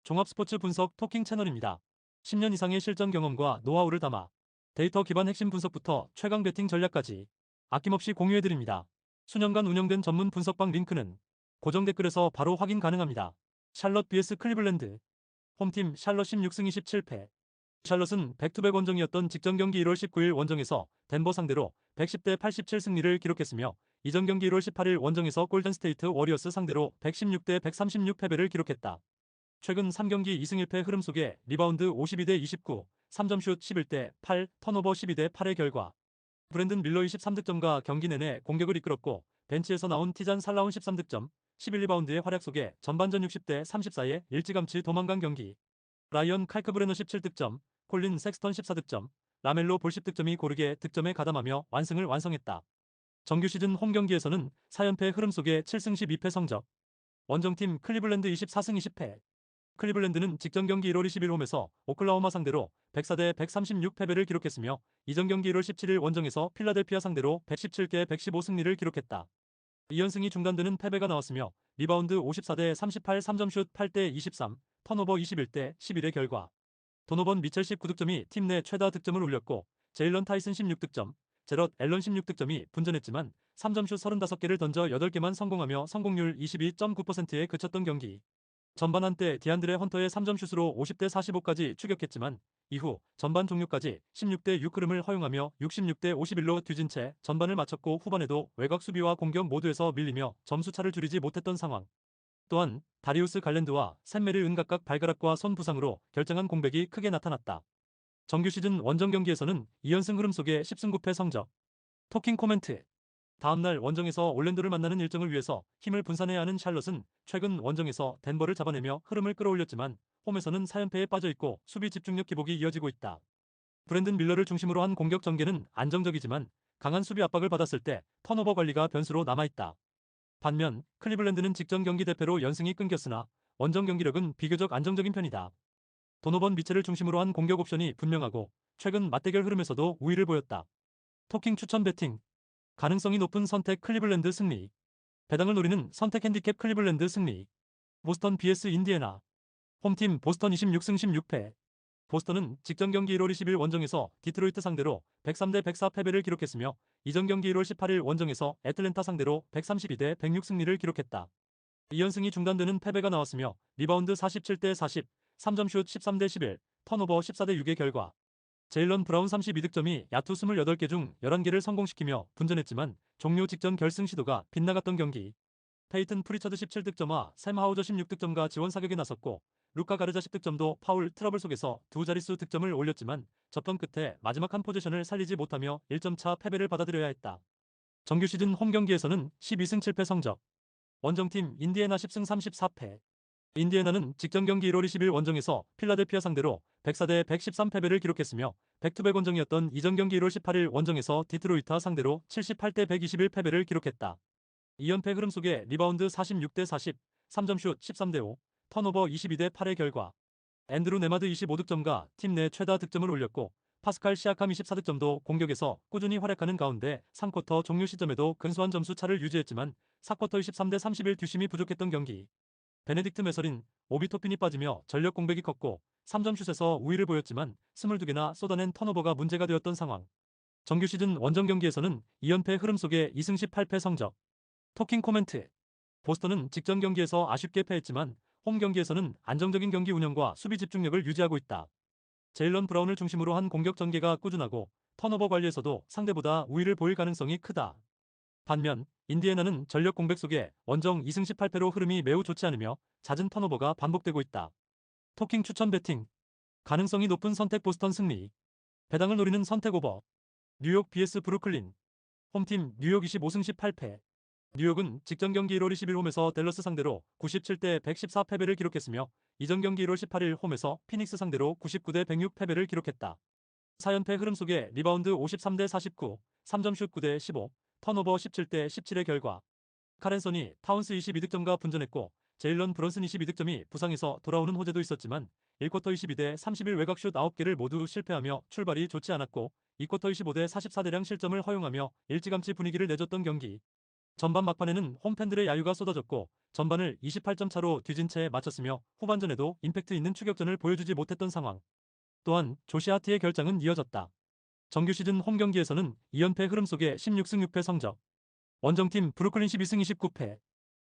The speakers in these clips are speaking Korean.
종합 스포츠 분석 토킹 채널입니다. 10년 이상의 실전 경험과 노하우를 담아 데이터 기반 핵심 분석부터 최강 배팅 전략까지 아낌없이 공유해드립니다. 수년간 운영된 전문 분석방 링크는 고정 댓글에서 바로 확인 가능합니다. 샬럿 vs 클리블랜드. 홈팀 샬럿 16승 27패. 샬럿은 백투백 원정이었던 직전 경기 1월 19일 원정에서 덴버 상대로 110대 87 승리를 기록했으며 이전 경기 1월 18일 원정에서 골든스테이트 워리어스 상대로 116대 136 패배를 기록했다. 최근 3경기 2승 1패 흐름 속에 리바운드 52대 29, 3점슛 11대 8, 턴오버 12대 8의 결과 브랜든 밀러 23득점과 경기 내내 공격을 이끌었고 벤치에서 나온 티잔 살라운 13득점, 11리바운드의 활약 속에 전반전 60대 34에 일찌감치 도망간 경기. 라이언 칼크브레너 17득점, 콜린 섹스턴 14득점, 라멜로 볼 10득점이 고르게 득점에 가담하며 완승을 완성했다. 정규 시즌 홈 경기에서는 4연패 흐름 속에 7승 12패 성적. 원정팀 클리블랜드 24승 20패. 클리블랜드는 직전 경기 1월 20일 홈에서 오클라호마 상대로 104대 136 패배를 기록했으며 이전 경기 1월 17일 원정에서 필라델피아 상대로 117개 115 승리를 기록했다. 2연승이 중단되는 패배가 나왔으며 리바운드 54대 38, 3점슛 8대 23, 턴오버 21대 11의 결과 도노번 미첼 19득점이 팀 내 최다 득점을 올렸고 제일런 타이슨 16득점, 제럿 앨런 16득점이 분전했지만 3점슛 35개를 던져 8개만 성공하며 성공률 22.9%에 그쳤던 경기. 전반 한때 디안드레 헌터의 3점슛으로 50대 45까지 추격했지만 이후 전반 종료까지 16대 6 흐름을 허용하며 66대 51로 뒤진 채 전반을 마쳤고 후반에도 외곽 수비와 공격 모두에서 밀리며 점수차를 줄이지 못했던 상황. 또한 다리우스 갈랜드와 샘 메릴 각각 발가락과 손 부상으로 결정한 공백이 크게 나타났다. 정규 시즌 원정 경기에서는 2연승 흐름 속에 10승 9패 성적. 토킹 코멘트. 다음날 원정에서 올랜도를 만나는 일정을 위해서 힘을 분산해야 하는 샬럿은 최근 원정에서 덴버를 잡아내며 흐름을 끌어올렸지만 홈에서는 4연패에 빠져있고 수비 집중력 기복이 이어지고 있다. 브랜든 밀러를 중심으로 한 공격 전개는 안정적이지만 강한 수비 압박을 받았을 때 턴오버 관리가 변수로 남아있다. 반면 클리블랜드는 직전 경기 대패로 연승이 끊겼으나 원정 경기력은 비교적 안정적인 편이다. 도노번 미첼을 중심으로 한 공격 옵션이 분명하고 최근 맞대결 흐름에서도 우위를 보였다. 토킹 추천 배팅. 가능성이 높은 선택 클리블랜드 승리. 배당을 노리는 선택 핸디캡 클리블랜드 승리. 보스턴 vs 인디애나. 홈팀 보스턴 26승 16패. 보스턴은 직전 경기 1월 20일 원정에서 디트로이트 상대로 103대 104 패배를 기록했으며 이전 경기 1월 18일 원정에서 애틀랜타 상대로 132대 106 승리를 기록했다. 2연승이 중단되는 패배가 나왔으며 리바운드 47대 40, 3점슛 13대 11, 턴오버 14대 6의 결과 제일런 브라운 32득점이 야투 28개 중 11개를 성공시키며 분전했지만 종료 직전 결승 시도가 빗나갔던 경기. 페이튼 프리처드 17득점과 샘 하우저 16득점과 지원 사격에 나섰고 루카 가르자 10득점도 파울 트러블 속에서 두 자릿수 득점을 올렸지만 접전 끝에 마지막 한 포지션을 살리지 못하며 1점 차 패배를 받아들여야 했다. 정규 시즌 홈 경기에서는 12승 7패 성적. 원정팀 인디애나 10승 34패. 인디애나는 직전 경기 1월 20일 원정에서 필라델피아 상대로 104대 113 패배를 기록했으며 백투백 원정이었던 이전 경기 1월 18일 원정에서 디트로이트 상대로 78대 121 패배를 기록했다. 2연패 흐름 속에 리바운드 46대 40, 3점슛 13대 5, 턴오버 22대 8의 결과 앤드루 네마드 25득점과 팀 내 최다 득점을 올렸고 파스칼 시아캄 24득점도 공격에서 꾸준히 활약하는 가운데 3쿼터 종료 시점에도 근소한 점수 차를 유지했지만 4쿼터 23대 31 뒷심이 부족했던 경기. 베네딕트 메서린, 오비 토핀이 빠지며 전력 공백이 컸고 3점슛에서 우위를 보였지만 22개나 쏟아낸 턴오버가 문제가 되었던 상황. 정규 시즌 원정 경기에서는 2연패 흐름 속에 2승 18패 성적. 토킹 코멘트. 보스턴은 직전 경기에서 아쉽게 패했지만 홈 경기에서는 안정적인 경기 운영과 수비 집중력을 유지하고 있다. 제일런 브라운을 중심으로 한 공격 전개가 꾸준하고 턴오버 관리에서도 상대보다 우위를 보일 가능성이 크다. 반면 인디애나는 전력 공백 속에 원정 2승 18패로 흐름이 매우 좋지 않으며 잦은 턴오버가 반복되고 있다. 토킹 추천 배팅. 가능성이 높은 선택 보스턴 승리. 배당을 노리는 선택 오버. 뉴욕 vs 브루클린. 홈팀 뉴욕 25승 18패. 뉴욕은 직전 경기 1월 20일 홈에서 댈러스 상대로 97대 114 패배를 기록했으며 이전 경기 1월 18일 홈에서 피닉스 상대로 99대 106 패배를 기록했다. 4연패 흐름 속에 리바운드 53대 49, 3점슛 9대 15, 턴오버 17대 17의 결과 카렌서니 타운스 22득점과 분전했고 제일런 브런슨 22득점이 부상에서 돌아오는 호재도 있었지만 1쿼터 22대 31 외곽슛 9개를 모두 실패하며 출발이 좋지 않았고 2쿼터 25대 44대량 실점을 허용하며 일찌감치 분위기를 내줬던 경기. 전반 막판에는 홈팬들의 야유가 쏟아졌고 전반을 28점 차로 뒤진 채 마쳤으며 후반전에도 임팩트 있는 추격전을 보여주지 못했던 상황. 또한 조시 하트의 결장은 이어졌다. 정규 시즌 홈 경기에서는 2연패 흐름 속에 16승 6패 성적. 원정팀 브루클린 12승 29패.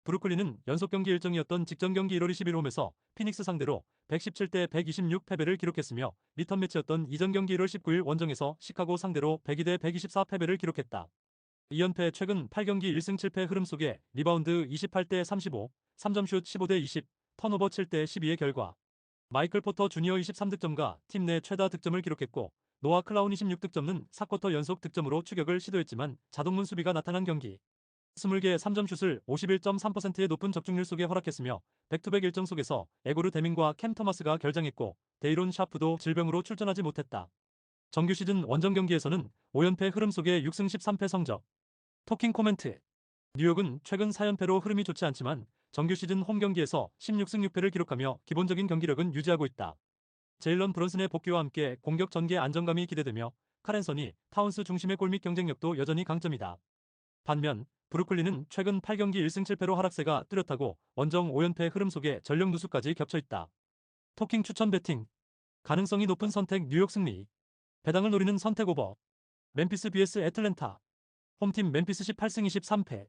브루클린은 연속 경기 일정이었던 직전 경기 1월 20일 홈에서 피닉스 상대로 117대 126 패배를 기록했으며 리턴 매치였던 이전 경기 1월 19일 원정에서 시카고 상대로 102대 124 패배를 기록했다. 2연패 최근 8경기 1승 7패 흐름 속에 리바운드 28대 35, 3점슛 15대 20, 턴오버 7대 12의 결과. 마이클 포터 주니어 23득점과 팀 내 최다 득점을 기록했고 노아 클라운 26득점은 4쿼터 연속 득점으로 추격을 시도했지만 자동문 수비가 나타난 경기. 20개 3점슛을 51.3%의 높은 적중률 속에 허락했으며 백투백 일정 속에서 에고르 데밍과 캠 토마스가 결장했고 데이론 샤프도 질병으로 출전하지 못했다. 정규 시즌 원정 경기에서는 5연패 흐름 속에 6승 13패 성적. 토킹 코멘트. 뉴욕은 최근 4연패로 흐름이 좋지 않지만 정규 시즌 홈 경기에서 16승 6패를 기록하며 기본적인 경기력은 유지하고 있다. 제일런 브런슨의 복귀와 함께 공격 전개 안정감이 기대되며 카렌서니, 타운스 중심의 골밑 경쟁력도 여전히 강점이다. 반면 브루클린은 최근 8경기 1승 7패로 하락세가 뚜렷하고 원정 5연패 흐름 속에 전력 누수까지 겹쳐있다. 토킹 추천 배팅. 가능성이 높은 선택 뉴욕 승리. 배당을 노리는 선택 오버. 멤피스 vs 애틀랜타. 홈팀 멤피스 18승 23패.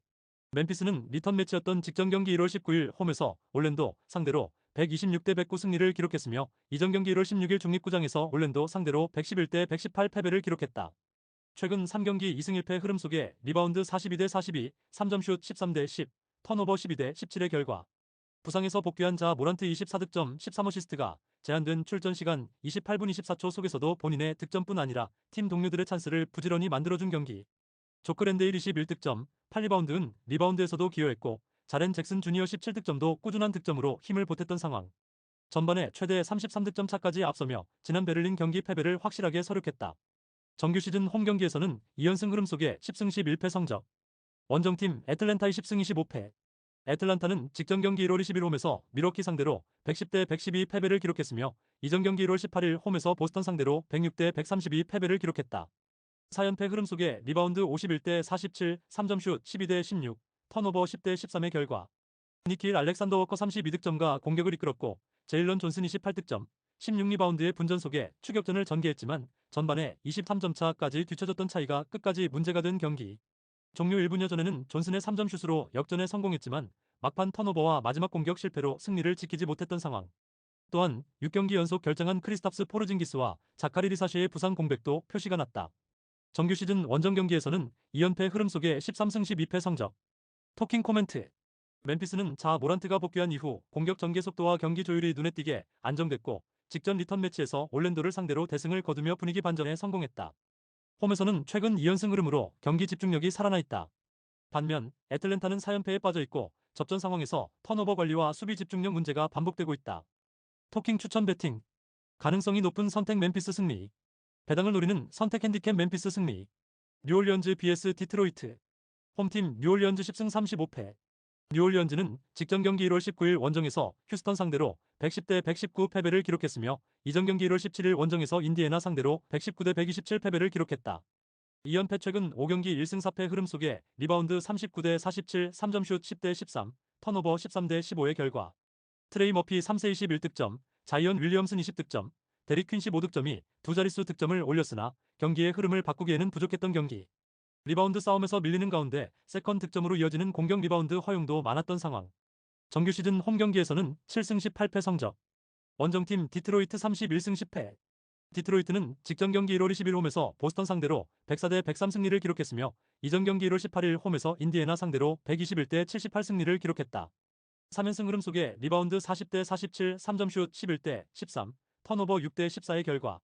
멤피스는 리턴 매치였던 직전 경기 1월 19일 홈에서 올랜도 상대로 126대 109 승리를 기록했으며 이전 경기 1월 16일 중립구장에서 올랜도 상대로 111대 118 패배를 기록했다. 최근 3경기 2승 1패 흐름 속에 리바운드 42대 42, 3점슛 13대 10, 턴오버 12대 17의 결과. 부상에서 복귀한 자 모란트 24득점 13어시스트가 제한된 출전 시간 28분 24초 속에서도 본인의 득점뿐 아니라 팀 동료들의 찬스를 부지런히 만들어준 경기. 조크 랜데일 21득점, 8리바운드는 리바운드에서도 기여했고 자렌 잭슨 주니어 17득점도 꾸준한 득점으로 힘을 보탰던 상황. 전반에 최대 33득점 차까지 앞서며 지난 베를린 경기 패배를 확실하게 서력했다. 정규 시즌 홈 경기에서는 2연승 흐름 속에 10승 11패 성적. 원정팀 애틀랜타의 10승 25패. 애틀란타는 직전 경기 1월 20일 홈에서 밀워키 상대로 110대 112 패배를 기록했으며 이전 경기 1월 18일 홈에서 보스턴 상대로 106대 132 패배를 기록했다. 4연패 흐름 속에 리바운드 51대 47, 3점슛 12대 16, 턴오버 10대 13의 결과. 니킬 알렉산더 워커 32득점과 공격을 이끌었고 제일런 존슨 28득점, 16리바운드의 분전 속에 추격전을 전개했지만 전반에 23점 차까지 뒤쳐졌던 차이가 끝까지 문제가 된 경기. 종료 1분여 전에는 존슨의 3점슛으로 역전에 성공했지만 막판 턴오버와 마지막 공격 실패로 승리를 지키지 못했던 상황. 또한 6경기 연속 결장한 크리스탑스 포르징기스와 자카리 리사시의 부상 공백도 표시가 났다. 정규 시즌 원정 경기에서는 2연패 흐름 속에 13승 12패 성적. 토킹 코멘트. 멤피스는 자 모란트가 복귀한 이후 공격 전개 속도와 경기 조율이 눈에 띄게 안정됐고 직전 리턴 매치에서 올랜도를 상대로 대승을 거두며 분위기 반전에 성공했다. 홈에서는 최근 2연승 흐름으로 경기 집중력이 살아나 있다. 반면 애틀랜타는 4연패에 빠져있고 접전 상황에서 턴오버 관리와 수비 집중력 문제가 반복되고 있다. 토킹 추천 배팅. 가능성이 높은 선택 멤피스 승리. 배당을 노리는 선택 핸디캡 멤피스 승리. 뉴올리언즈 vs 디트로이트. 홈팀 뉴올리언즈 10승 35패. 뉴올리언즈는 직전 경기 1월 19일 원정에서 휴스턴 상대로 110대 119 패배를 기록했으며 이전 경기 1월 17일 원정에서 인디애나 상대로 119대 127 패배를 기록했다. 2연패 최근 5경기 1승 4패 흐름 속에 리바운드 39대 47, 3점슛 10대 13, 턴오버 13대 15의 결과. 트레이 머피 3세 21득점, 자이언 윌리엄슨 20득점, 데릭 퀸시 5득점이 두 자릿수 득점을 올렸으나 경기의 흐름을 바꾸기에는 부족했던 경기. 리바운드 싸움에서 밀리는 가운데 세컨 득점으로 이어지는 공격 리바운드 허용도 많았던 상황. 정규 시즌 홈 경기에서는 7승 18패 성적. 원정팀 디트로이트 31승 10패. 디트로이트는 직전 경기 1월 20일 홈에서 보스턴 상대로 104대 103 승리를 기록했으며 이전 경기 1월 18일 홈에서 인디애나 상대로 121대 78 승리를 기록했다. 3연승 흐름 속에 리바운드 40대 47, 3점슛 11대 13, 턴오버 6대 14의 결과.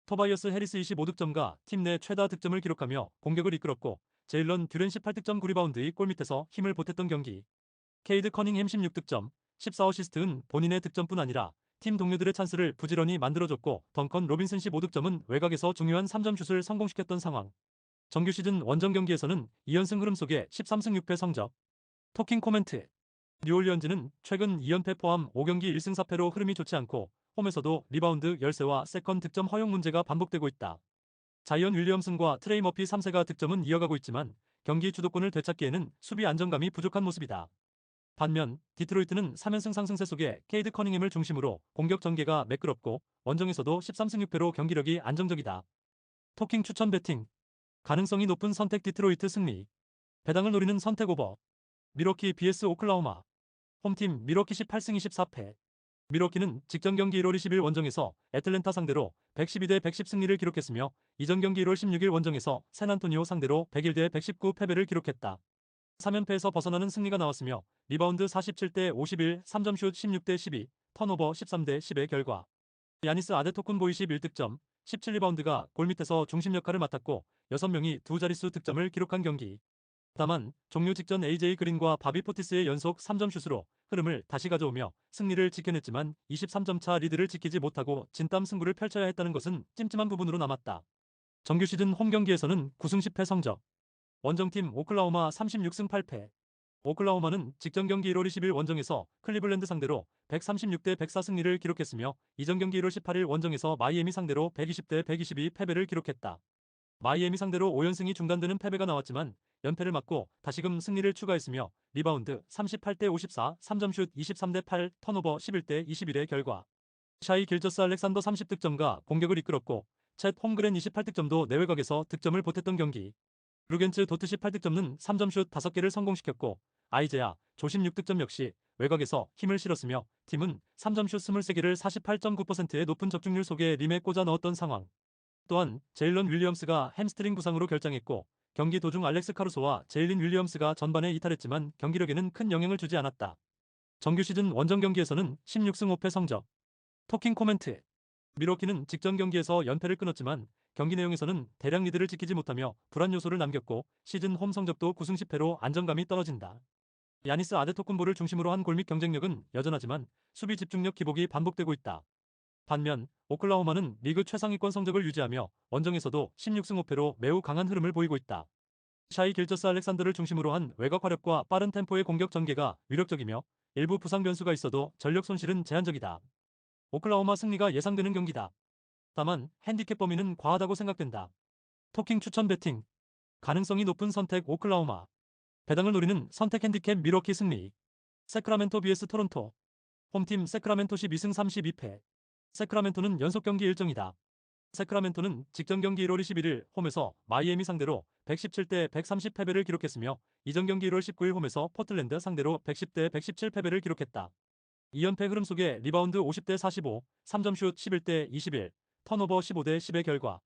토바이어스 해리스 25득점과 팀 내 최다 득점을 기록하며 공격을 이끌었고 제일런 듀렌 18득점 9리바운드의 골밑에서 힘을 보탰던 경기. 케이드 커닝햄 16득점, 14어시스트는 본인의 득점뿐 아니라 팀 동료들의 찬스를 부지런히 만들어줬고 덩컨 로빈슨 15득점은 외곽에서 중요한 3점슛을 성공시켰던 상황. 정규 시즌 원정 경기에서는 2연승 흐름 속에 13승 6패 성적. 토킹 코멘트. 뉴올리언즈는 최근 2연패 포함 5경기 1승 4패로 흐름이 좋지 않고 홈에서도 리바운드 열세와 세컨 득점 허용 문제가 반복되고 있다. 자이언 윌리엄슨과 트레이 머피 3세가 득점은 이어가고 있지만 경기 주도권을 되찾기에는 수비 안정감이 부족한 모습이다. 반면 디트로이트는 3연승 상승세 속에 케이드 커닝햄을 중심으로 공격 전개가 매끄럽고 원정에서도 13승 6패로 경기력이 안정적이다. 토킹 추천 배팅. 가능성이 높은 선택 디트로이트 승리. 배당을 노리는 선택 오버. 미러키 vs 오클라호마. 홈팀 미러키 18승 24패. 미러키는 직전 경기 1월 20일 원정에서 애틀랜타 상대로 112대 110 승리를 기록했으며 이전 경기 1월 16일 원정에서 샌안토니오 상대로 101대 119 패배를 기록했다. 3연패에서 벗어나는 승리가 나왔으며 리바운드 47대 51, 3점슛 16대 12, 턴오버 13대 10의 결과. 야니스 아데토쿤보 21득점, 17리바운드가 골밑에서 중심 역할을 맡았고 6명이 두 자릿수 득점을 기록한 경기. 다만 종료 직전 AJ 그린과 바비 포티스의 연속 3점 슛으로 흐름을 다시 가져오며 승리를 지켜냈지만 23점 차 리드를 지키지 못하고 진땀 승부를 펼쳐야 했다는 것은 찜찜한 부분으로 남았다. 정규 시즌 홈 경기에서는 9승 10패 성적. 원정팀 오클라호마 36승 8패. 오클라호마는 직전 경기 1월 20일 원정에서 클리블랜드 상대로 136대 104 승리를 기록했으며 이전 경기 1월 18일 원정에서 마이애미 상대로 120대 122 패배를 기록했다. 마이애미 상대로 5연승이 중단되는 패배가 나왔지만 연패를 막고 다시금 승리를 추가했으며 리바운드 38대 54, 3점슛 23대 8, 턴오버 11대 21의 결과. 샤이 길저스 알렉산더 30득점과 공격을 이끌었고 챗 홈그랜 28득점도 내외곽에서 득점을 보탰던 경기. 루겐츠 도트 18득점은 3점슛 5개를 성공시켰고 아이제야 조심 6득점 역시 외곽에서 힘을 실었으며 팀은 3점슛 23개를 48.9%의 높은 적중률 속에 림에 꽂아 넣었던 상황. 또한 제일런 윌리엄스가 햄스트링 부상으로 결장했고 경기 도중 알렉스 카루소와 제일린 윌리엄스가 전반에 이탈했지만 경기력에는 큰 영향을 주지 않았다. 정규 시즌 원정 경기에서는 16승 5패 성적. 토킹 코멘트. 미러키는 직전 경기에서 연패를 끊었지만 경기 내용에서는 대량 리드를 지키지 못하며 불안 요소를 남겼고 시즌 홈 성적도 9승 10패로 안정감이 떨어진다. 야니스 아데토쿤보를 중심으로 한 골밑 경쟁력은 여전하지만 수비 집중력 기복이 반복되고 있다. 반면 오클라호마는 리그 최상위권 성적을 유지하며 원정에서도 16승 5패로 매우 강한 흐름을 보이고 있다. 샤이 길저스 알렉산더를 중심으로 한 외곽 화력과 빠른 템포의 공격 전개가 위력적이며 일부 부상 변수가 있어도 전력 손실은 제한적이다. 오클라호마 승리가 예상되는 경기다. 다만 핸디캡 범위는 과하다고 생각된다. 토킹 추천 배팅. 가능성이 높은 선택 오클라호마. 배당을 노리는 선택 핸디캡 미러키 승리. 세크라멘토 vs 토론토. 홈팀 세크라멘토 12승 32패. 세크라멘토는 연속 경기 일정이다. 세크라멘토는 직전 경기 1월 21일 홈에서 마이애미 상대로 117대 130 패배를 기록했으며 이전 경기 1월 19일 홈에서 포틀랜드 상대로 110대 117 패배를 기록했다. 2연패 흐름 속에 리바운드 50대 45, 3점슛 11대 21, 턴오버 15대 10의 결과.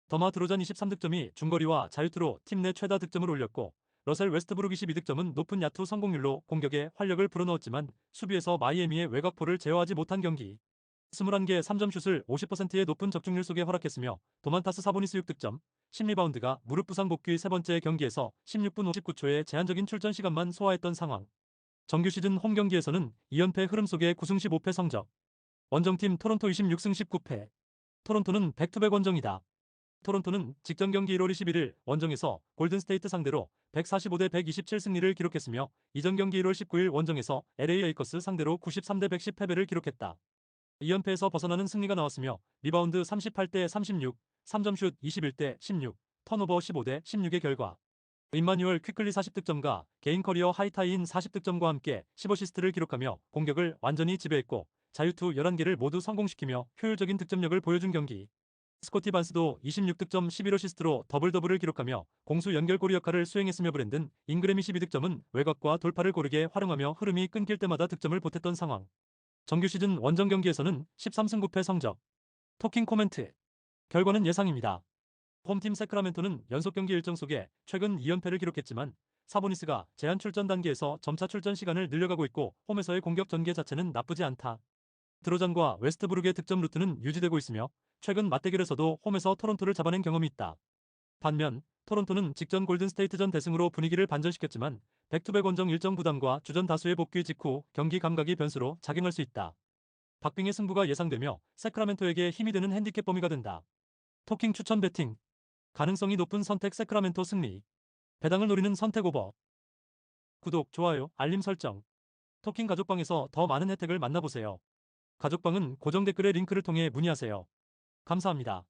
더마 드로잔 23득점이 중거리와 자유투로 팀 내 최다 득점을 올렸고 러셀 웨스트브룩 22득점은 높은 야투 성공률로 공격에 활력을 불어넣었지만 수비에서 마이애미의 외곽포를 제어하지 못한 경기. 21개 3점슛을 50%의 높은 적중률 속에 허락했으며 도만타스 사보니스 6득점, 10리바운드가 무릎 부상 복귀 세 번째 경기에서 16분 59초의 제한적인 출전 시간만 소화했던 상황. 정규 시즌 홈 경기에서는 2연패 흐름 속에 9승 15패 성적. 원정팀 토론토 26승 19패. 토론토는 백투백 원정이다. 토론토는 직전 경기 1월 21일 원정에서 골든스테이트 상대로 145대 127 승리를 기록했으며 이전 경기 1월 19일 원정에서 LA 레이커스 상대로 93대 110 패배를 기록했다. 2연패에서 벗어나는 승리가 나왔으며 리바운드 38대 36, 3점슛 21대 16, 턴오버 15대 16의 결과. 임마뉴얼 퀴클리 40득점과 개인 커리어 하이타이인 40득점과 함께 10어시스트를 기록하며 공격을 완전히 지배했고 자유투 11개를 모두 성공시키며 효율적인 득점력을 보여준 경기. 스코티 반스도 26득점 11어시스트로 더블더블을 기록하며 공수 연결고리 역할을 수행했으며 브랜든 잉그램이 12득점은 외곽과 돌파를 고르게 활용하며 흐름이 끊길 때마다 득점을 보탰던 상황. 정규 시즌 원정 경기에서는 13승 9패 성적. 토킹 코멘트. 결과는 예상입니다. 홈팀 세크라멘토는 연속 경기 일정 속에 최근 2연패를 기록했지만 사보니스가 제한 출전 단계에서 점차 출전 시간을 늘려가고 있고 홈에서의 공격 전개 자체는 나쁘지 않다. 드로잔과 웨스트브룩의 득점 루트는 유지되고 있으며 최근 맞대결에서도 홈에서 토론토를 잡아낸 경험이 있다. 반면 토론토는 직전 골든스테이트전 대승으로 분위기를 반전시켰지만 백투백 원정 일정 부담과 주전 다수의 복귀 직후 경기 감각이 변수로 작용할 수 있다. 박빙의 승부가 예상되며 세크라멘토에게 힘이 되는 핸디캡 범위가 된다. 토킹 추천 배팅. 가능성이 높은 선택 세크라멘토 승리. 배당을 노리는 선택 오버. 구독, 좋아요, 알림 설정. 토킹 가족방에서 더 많은 혜택을 만나보세요. 가족방은 고정 댓글의 링크를 통해 문의하세요. 감사합니다.